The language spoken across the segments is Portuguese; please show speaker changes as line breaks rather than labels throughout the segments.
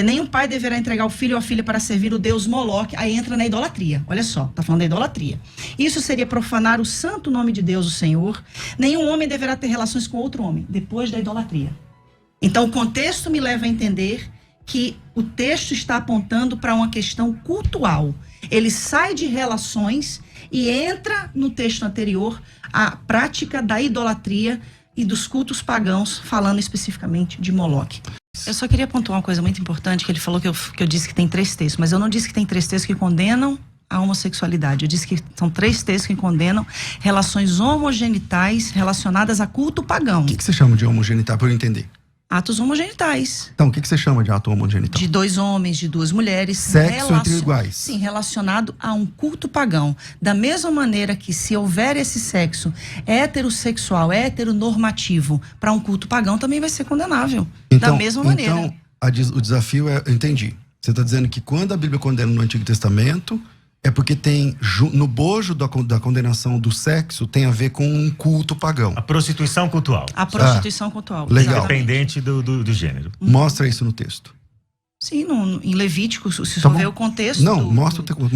Nenhum pai deverá entregar o filho ou a filha para servir o deus Moloque. Aí entra na idolatria. Olha só, tá falando da idolatria. Isso seria profanar o santo nome de Deus, o Senhor. Nenhum homem deverá ter relações com outro homem, depois da idolatria. Então, o contexto me leva a entender que o texto está apontando para uma questão cultual. Ele sai de relações e entra no texto anterior a prática da idolatria e dos cultos pagãos, falando especificamente de Moloque. Eu só queria pontuar uma coisa muito importante, que ele falou que eu disse que tem 3 textos, mas eu não disse que tem 3 textos que condenam a homossexualidade. Eu disse que são 3 textos que condenam relações homogenitais relacionadas a culto pagão.
O que você chama de homogenital, para eu entender?
Atos homogenitais.
Então, o que você chama de ato homogenital?
De 2 homens, de 2 mulheres.
Sexo entre iguais.
Sim, relacionado a um culto pagão. Da mesma maneira que se houver esse sexo heterossexual, heteronormativo, para um culto pagão, também vai ser condenável.
Então,
da mesma maneira.
Então, o desafio é, eu entendi. Você está dizendo que quando a Bíblia condena no Antigo Testamento, é porque tem, no bojo da condenação do sexo, tem a ver com um culto pagão.
A prostituição cultural.
A prostituição cultural.
Legal.
Independente do gênero.
Mostra isso no texto.
Sim, em Levítico, se
Tá
for ver
bom.
o contexto.
Não, mostra o texto.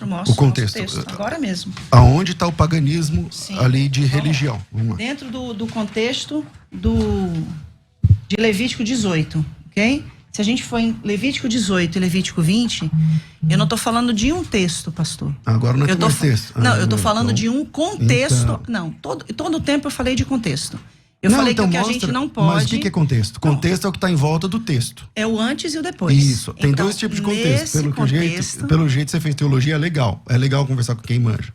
Mostro
o contexto.
Agora mesmo.
Aonde está o paganismo?
Sim.
Ali de religião. Vamos lá.
Dentro do contexto de Levítico 18, ok? Se a gente for em Levítico 18 e Levítico 20, eu não estou falando de um texto, pastor.
Agora não é mais texto.
Não, eu estou falando
então,
de um contexto.
Então.
Não, todo o tempo eu falei de contexto. Eu falei que o que a gente não pode...
Mas o que é contexto? Contexto é o que está em volta do texto.
É o antes e o depois.
Isso. Tem
então,
2 tipos de contexto. Pelo jeito que você fez teologia, é legal. É legal conversar com quem manja.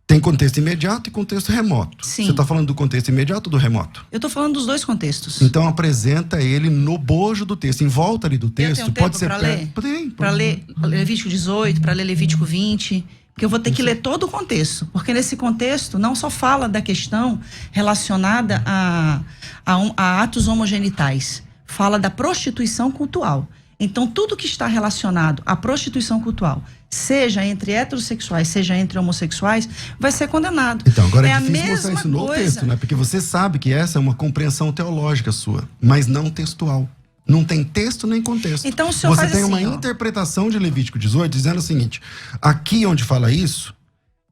Tem contexto imediato e contexto remoto.
Sim.
Você está falando do contexto imediato ou do remoto?
Eu estou falando dos 2 contextos.
Então apresenta ele no bojo do texto, em volta ali do texto. Pode ser
para ler? Para ler Levítico 18, para ler Levítico 20, porque eu vou ter que ler todo o contexto, porque nesse contexto não só fala da questão relacionada a atos homogenitais, fala da prostituição cultural. Então, tudo que está relacionado à prostituição cultural, seja entre heterossexuais, seja entre homossexuais, vai ser condenado.
Então, agora é
a
difícil
mesma
mostrar isso no
coisa.
texto, né? Porque você sabe que essa é uma compreensão teológica sua, mas não textual. Não tem texto nem contexto.
Então, o senhor
você
faz
tem
assim,
uma
ó.
interpretação de Levítico 18 dizendo o seguinte: aqui onde fala isso,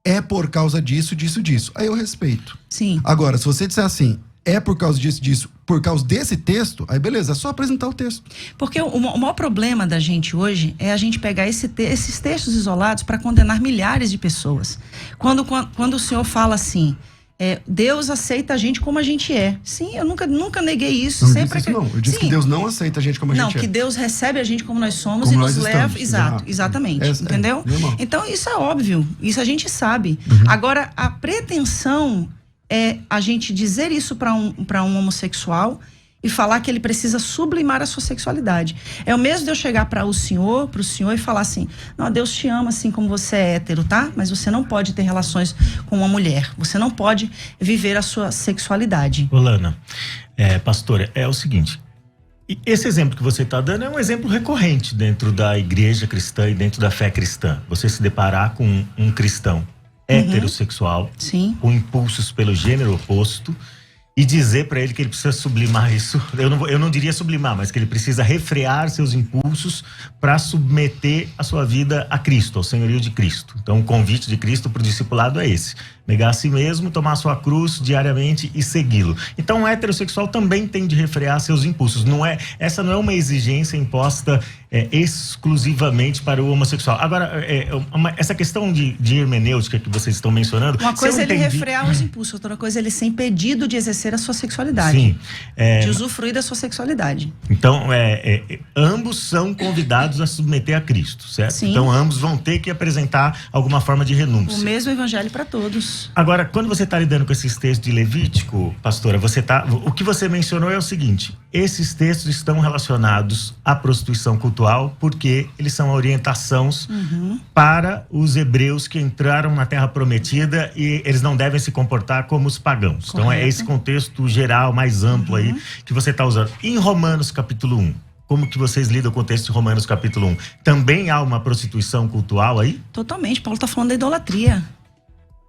é por causa disso, disso, disso. Aí eu respeito.
Sim.
Agora, se você disser assim, é por causa disso, disso, por causa desse texto, aí beleza, é só apresentar o texto.
Porque o maior problema da gente hoje é a gente pegar esses textos isolados para condenar milhares de pessoas. Quando o senhor fala assim, Deus aceita a gente como a gente é. Sim, eu nunca neguei isso.
Não
sempre
disse isso, não. Eu disse que Deus não aceita a gente como a gente é.
Não, que Deus recebe a gente como nós somos
como
e nos leva...
Estamos.
Exatamente. Entendeu? Então, isso é óbvio. Isso a gente sabe. Agora, a pretensão é a gente dizer isso para um homossexual e falar que ele precisa sublimar a sua sexualidade. É o mesmo de eu chegar para o senhor e falar assim, não, Deus te ama assim como você é hétero, tá? Mas você não pode ter relações com uma mulher. Você não pode viver a sua sexualidade.
Olana, pastora, é o seguinte, esse exemplo que você está dando é um exemplo recorrente dentro da igreja cristã e dentro da fé cristã. Você se deparar com um cristão heterossexual,
Sim.
com impulsos pelo gênero oposto, e dizer para ele que ele precisa sublimar isso. Eu não diria sublimar, mas que ele precisa refrear seus impulsos para submeter a sua vida a Cristo, ao senhorio de Cristo. Então, o convite de Cristo para o discipulado é esse: negar a si mesmo, tomar a sua cruz diariamente e segui-lo. Então, o heterossexual também tem de refrear seus impulsos. Essa não é uma exigência imposta exclusivamente para o homossexual. Agora, essa questão de hermenêutica que vocês estão mencionando...
Uma coisa é ele refrear os impulsos, outra coisa é ele ser impedido de exercer a sua sexualidade.
Sim.
De usufruir da sua sexualidade.
Então, ambos são convidados a submeter a Cristo, certo?
Sim.
Então, ambos vão ter que apresentar alguma forma de renúncia.
O mesmo evangelho para todos.
Agora, quando você está lidando com esses textos de Levítico, pastora, o que você mencionou é o seguinte: esses textos estão relacionados à prostituição cultural porque eles são orientações para os hebreus que entraram na Terra Prometida e eles não devem se comportar como os pagãos.
Correto.
Então, é esse contexto geral, mais amplo aí, que você está usando. Em Romanos capítulo 1, como que vocês lidam com o texto de Romanos capítulo 1? Também há uma prostituição cultural aí?
Totalmente. Paulo está falando da idolatria.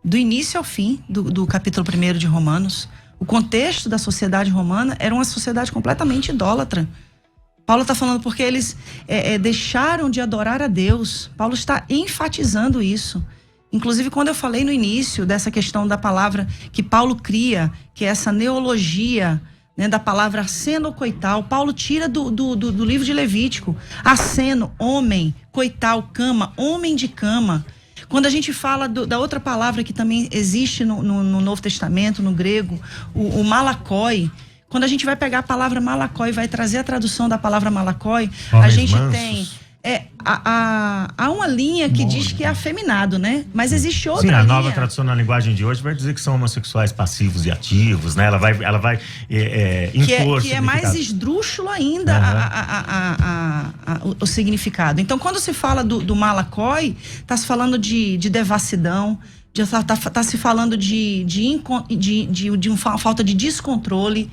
Do início ao fim do capítulo 1 de Romanos. O contexto da sociedade romana era uma sociedade completamente idólatra. Paulo está falando porque eles deixaram de adorar a Deus. Paulo está enfatizando isso. Inclusive, quando eu falei no início dessa questão da palavra que Paulo cria, que é essa neologia, né, da palavra aceno coital, Paulo tira do livro de Levítico. Aceno, homem, coital, cama, homem de cama. Quando a gente fala da outra palavra que também existe no Novo Testamento, no grego, o malakoi. Quando a gente vai pegar a palavra malakoi e vai trazer a tradução da palavra malakoi, a gente tem... há uma linha que diz que é afeminado, né? Mas existe outra linha.
Sim, a nova tradução na linguagem de hoje vai dizer que são homossexuais passivos e ativos, né? Ela vai impor
que é mais esdrúxulo ainda o significado. Então, quando se fala do malakoi, está se falando de devassidão, está se falando de uma falta de descontrole,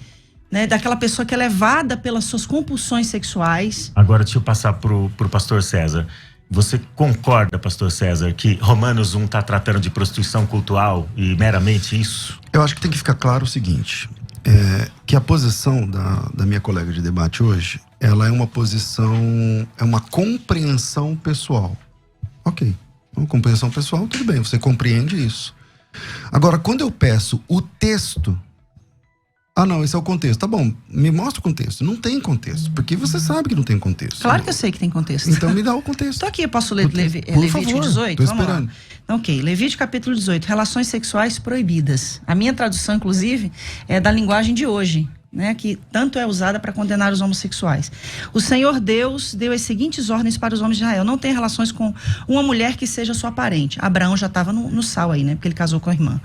né, daquela pessoa que é levada pelas suas compulsões sexuais.
Agora, deixa eu passar pro pastor César. Você concorda, pastor César, que Romanos 1 está tratando de prostituição cultural e meramente isso?
Eu acho que tem que ficar claro o seguinte, que a posição da minha colega de debate hoje, ela é uma posição, é uma compreensão pessoal. Ok, uma compreensão pessoal, tudo bem, você compreende isso. Agora, quando eu peço o texto, não, esse é o contexto. Tá bom, me mostra o contexto. Não tem contexto, porque você sabe que não tem contexto.
Claro que eu sei que tem contexto.
Então me dá o contexto.
Tô aqui, eu posso ler Levítico 18?
Tô esperando.
Então, ok, Levítico capítulo 18, relações sexuais proibidas. A minha tradução, inclusive, é da linguagem de hoje, né, que tanto é usada para condenar os homossexuais. O Senhor Deus deu as seguintes ordens para os homens de Israel: não tenha relações com uma mulher que seja sua parente. Abraão já estava no sal aí, né, porque ele casou com a irmã.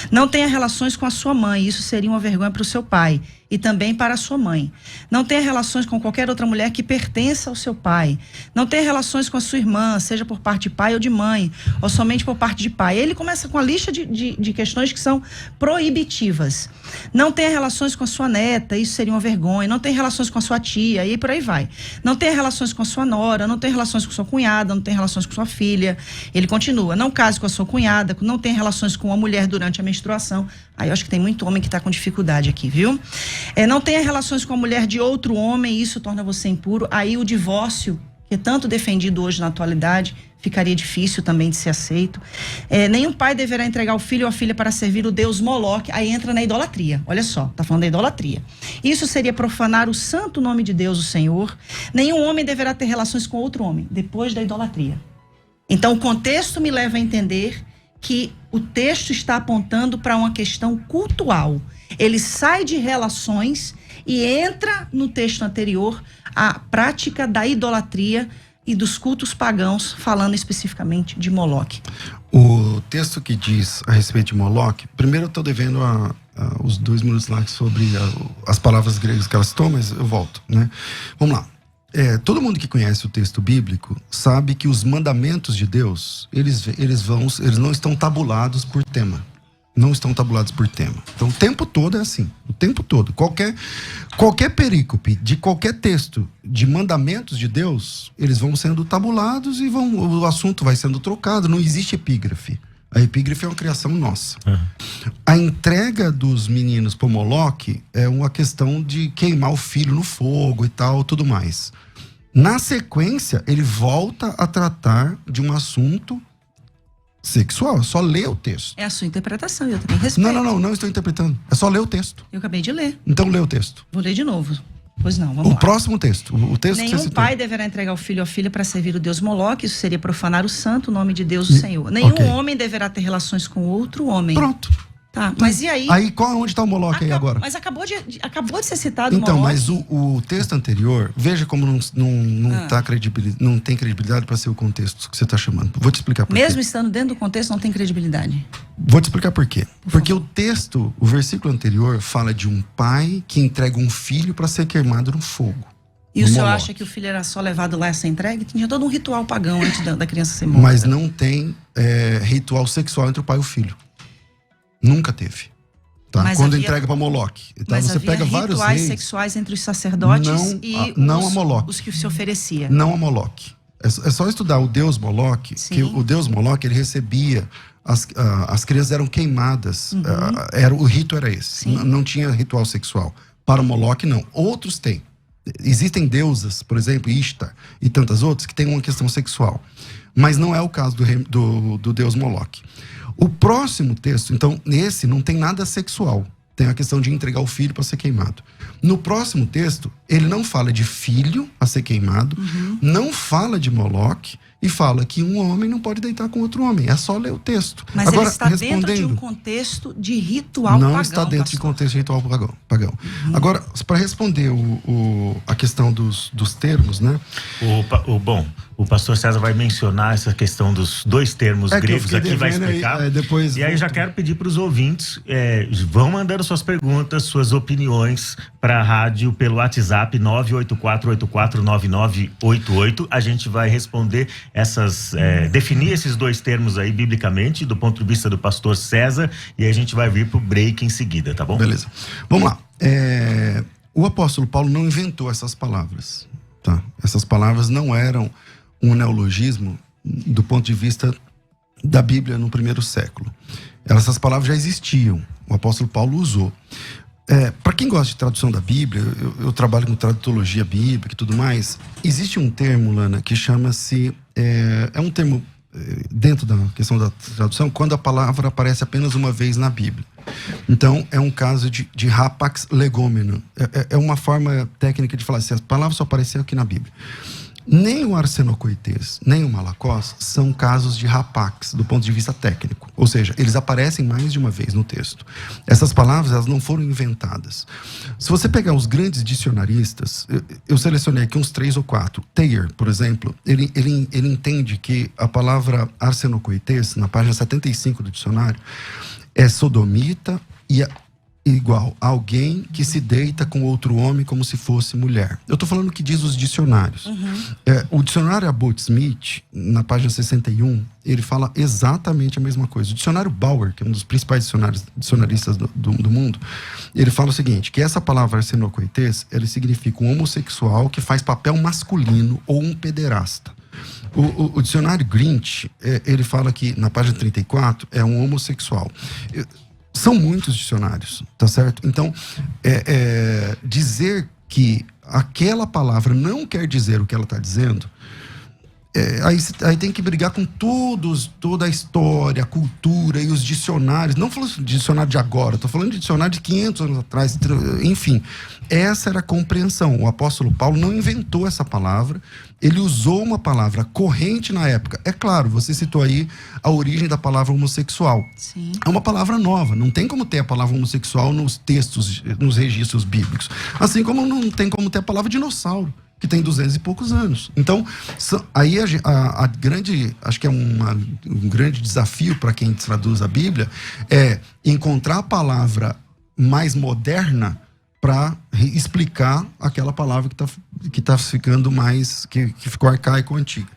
Não tenha relações com a sua mãe, isso seria uma vergonha para o seu pai e também para a sua mãe. Não tenha relações com qualquer outra mulher que pertença ao seu pai. Não tenha relações com a sua irmã, seja por parte de pai ou de mãe, ou somente por parte de pai. Ele começa com a lista de questões que são proibitivas. Não tenha relações com a sua neta, isso seria uma vergonha. Não tenha relações com a sua tia, e por aí vai. Não tenha relações com a sua nora, não tenha relações com sua cunhada, não tenha relações com sua filha. Ele continua: não case com a sua cunhada, não tenha relações com uma mulher durante a menstruação. Aí eu acho que tem muito homem que está com dificuldade aqui, viu? Não tenha relações com a mulher de outro homem, isso torna você impuro. Aí o divórcio, que é tanto defendido hoje na atualidade, ficaria difícil também de ser aceito. Nenhum pai deverá entregar o filho ou a filha para servir o deus Moloque. Aí entra na idolatria. Olha só, tá falando da idolatria. Isso seria profanar o santo nome de Deus, o Senhor. Nenhum homem deverá ter relações com outro homem, depois da idolatria. Então o contexto me leva a entender que o texto está apontando para uma questão cultual. Ele sai de relações e entra no texto anterior a prática da idolatria e dos cultos pagãos, falando especificamente de Moloque.
O texto que diz a respeito de Moloque, primeiro eu estou devendo os 2 minutos lá sobre as palavras gregas que elas citou, mas eu volto, né? Vamos lá. Todo mundo que conhece o texto bíblico sabe que os mandamentos de Deus, eles não estão tabulados por tema. Não estão tabulados por tema. Então o tempo todo é assim. O tempo todo. Qualquer perícope de qualquer texto de mandamentos de Deus, eles vão sendo tabulados e o assunto vai sendo trocado. Não existe epígrafe. A epígrafe é uma criação nossa. A entrega dos meninos para Moloque é uma questão de queimar o filho no fogo e tal, tudo mais. Na sequência, ele volta a tratar de um assunto sexual. É só ler o texto.
É a sua interpretação, eu também respeito.
Não estou interpretando. É só ler o texto.
Eu acabei de ler.
Então lê o texto.
Vou ler de novo. Pois não, vamos lá.
O próximo texto. O texto que você
Nenhum
citou.
pai deverá entregar o filho ou a filha para servir o deus Moloque, isso seria profanar o santo nome de Deus, o Senhor. Nenhum homem deverá ter relações com outro homem.
Pronto.
Tá, mas e aí?
Aí onde está o Moloque aí agora?
Mas acabou de ser citado
então,
o Moloque.
mas o texto anterior, veja como não tem credibilidade para ser o contexto que você está chamando. Vou te explicar por quê.
Mesmo estando dentro do contexto, não tem credibilidade.
Vou te explicar por quê. Porque o texto, o versículo anterior, fala de um pai que entrega um filho para ser queimado no fogo.
E o senhor acha que o filho era só levado lá a ser entregue? Tinha todo um ritual pagão antes da criança ser morta.
Mas não tem ritual sexual entre o pai e o filho. Nunca teve. Tá? Quando entrega para Moloque. Tá?
Mas
você pega vários
rituais sexuais entre os sacerdotes os que se oferecia.
Não a Moloque. É só estudar o deus Moloque, que o deus Moloque, ele recebia, as crianças eram queimadas, o rito era esse. Não tinha ritual sexual. Para o Moloque, não. Outros têm. Existem deusas, por exemplo, Ishtar e tantas outras, que têm uma questão sexual. Mas não é o caso do deus Moloque. O próximo texto, então, nesse não tem nada sexual. Tem a questão de entregar o filho para ser queimado. No próximo texto, ele não fala de filho a ser queimado, não fala de Moloque, e fala que um homem não pode deitar com outro homem. É só ler o texto.
Mas agora, ele está dentro de um contexto de ritual pagão. Não está dentro de
contexto de ritual pagão. Agora, para responder a questão dos termos, né?
Bom, o pastor César vai mencionar essa questão dos dois termos gregos aqui, vai explicar.
Depois
e aí já quero pedir para os ouvintes, vão mandando suas perguntas, suas opiniões para a rádio pelo WhatsApp 984849988. A gente vai responder definir esses dois termos aí biblicamente, do ponto de vista do pastor César, e aí a gente vai vir pro break em seguida, tá bom?
Beleza. Vamos lá. O apóstolo Paulo não inventou essas palavras, tá? Essas palavras não eram um neologismo do ponto de vista da Bíblia no primeiro século. Essas palavras já existiam, o apóstolo Paulo usou. Para quem gosta de tradução da Bíblia, eu trabalho com tradutologia bíblica e tudo mais, existe um termo, Lana, que chama-se... É um termo dentro da questão da tradução, quando a palavra aparece apenas uma vez na Bíblia. Então, é um caso de rapax legomeno. É uma forma técnica de falar assim, as palavras só apareceram aqui na Bíblia. Nem o arsenocoites, nem o malakos são casos de rapax, do ponto de vista técnico. Ou seja, eles aparecem mais de uma vez no texto. Essas palavras, elas não foram inventadas. Se você pegar os grandes dicionaristas, eu selecionei aqui uns 3 ou 4. Thayer, por exemplo, ele entende que a palavra arsenocoites, na página 75 do dicionário, é sodomita e igual a alguém que se deita com outro homem como se fosse mulher. Eu estou falando o que diz os dicionários. O dicionário Abbott Smith, na página 61, ele fala exatamente a mesma coisa. O dicionário Bauer, que é um dos principais dicionaristas do mundo, ele fala o seguinte, que essa palavra arsenocoites, ele significa um homossexual que faz papel masculino ou um pederasta. O dicionário Grinch, ele fala que, na página 34, é um homossexual. São muitos dicionários, tá certo? Então, dizer que aquela palavra não quer dizer o que ela está dizendo, aí tem que brigar com toda a história, a cultura e os dicionários. Não falando de dicionário de agora, estou falando de dicionário de 500 anos atrás. Enfim, essa era a compreensão. O apóstolo Paulo não inventou essa palavra, ele usou uma palavra corrente na época. É claro, você citou aí a origem da palavra homossexual.
Sim.
É uma palavra nova, não tem como ter a palavra homossexual nos textos, nos registros bíblicos. Assim como não tem como ter a palavra dinossauro, que tem 200 e poucos anos. Então, aí a grande, acho que é um grande desafio para quem traduz a Bíblia, é encontrar a palavra mais moderna para explicar aquela palavra que tá ficando mais, que ficou arcaico ou antiga.